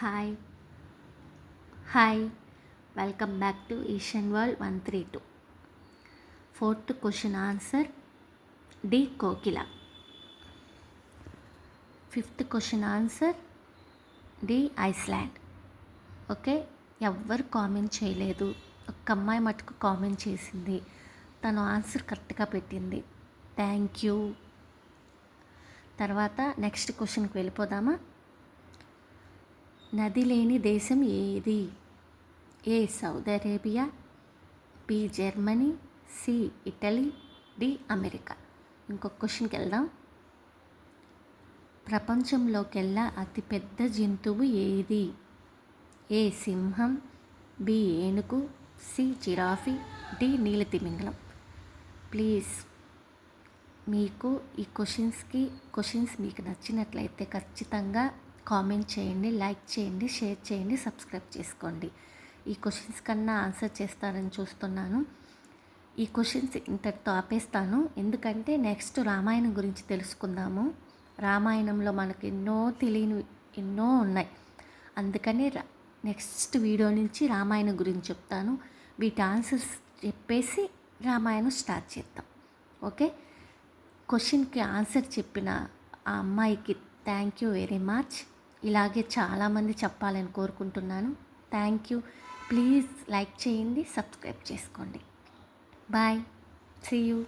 Hi hi welcome back to Eshan world 132. Fourth question answer D కోకిల. Fifth question answer D Iceland. Okay, ఎవ్వరు comment చేయలేదు, ఒక అమ్మాయి మటుకు కామెంట్ చేసింది, తను ఆన్సర్ కరెక్ట్గా పెట్టింది. Thank you. తర్వాత నెక్స్ట్ క్వశ్చన్కి వెళ్ళిపోదామా? నది లేని దేశం ఏది? A Saudi Arabia, B Germany, C Italy, D America. ఇంకొక క్వశ్చన్కి వెళ్దాం. ప్రపంచంలోకెల్లా అతిపెద్ద జంతువు ఏది? ఏ సింహం, బి ఏనుగు, సి జిరాఫీ, డి నీలతిమింగలం. ప్లీజ్ మీకు ఈ క్వశ్చన్స్ మీకు నచ్చినట్లయితే ఖచ్చితంగా కామెంట్ చేయండి, లైక్ చేయండి, షేర్ చేయండి, సబ్స్క్రైబ్ చేసుకోండి. ఈ క్వశ్చన్స్ కన్నా ఆన్సర్ చేస్తారని చూస్తున్నాను. ఈ క్వశ్చన్స్ ఇంతటితో ఆపేస్తాను, ఎందుకంటే నెక్స్ట్ రామాయణం గురించి తెలుసుకుందాము. రామాయణంలో మనకు ఎన్నో ఉన్నాయి, అందుకని నెక్స్ట్ వీడియో నుంచి రామాయణం గురించి చెప్తాను. వీటి ఆన్సర్స్ చెప్పేసి రామాయణం స్టార్ట్ చేద్దాం. ఓకే, క్వశ్చన్కి ఆన్సర్ చెప్పిన ఆ అమ్మాయికి థ్యాంక్ యూ వెరీ మచ్. ఇలాగే చాలామంది చెప్పాలని కోరుకుంటున్నాను. Thank you. ప్లీజ్ లైక్ చేయండి, సబ్స్క్రైబ్ చేసుకోండి. Bye, see you.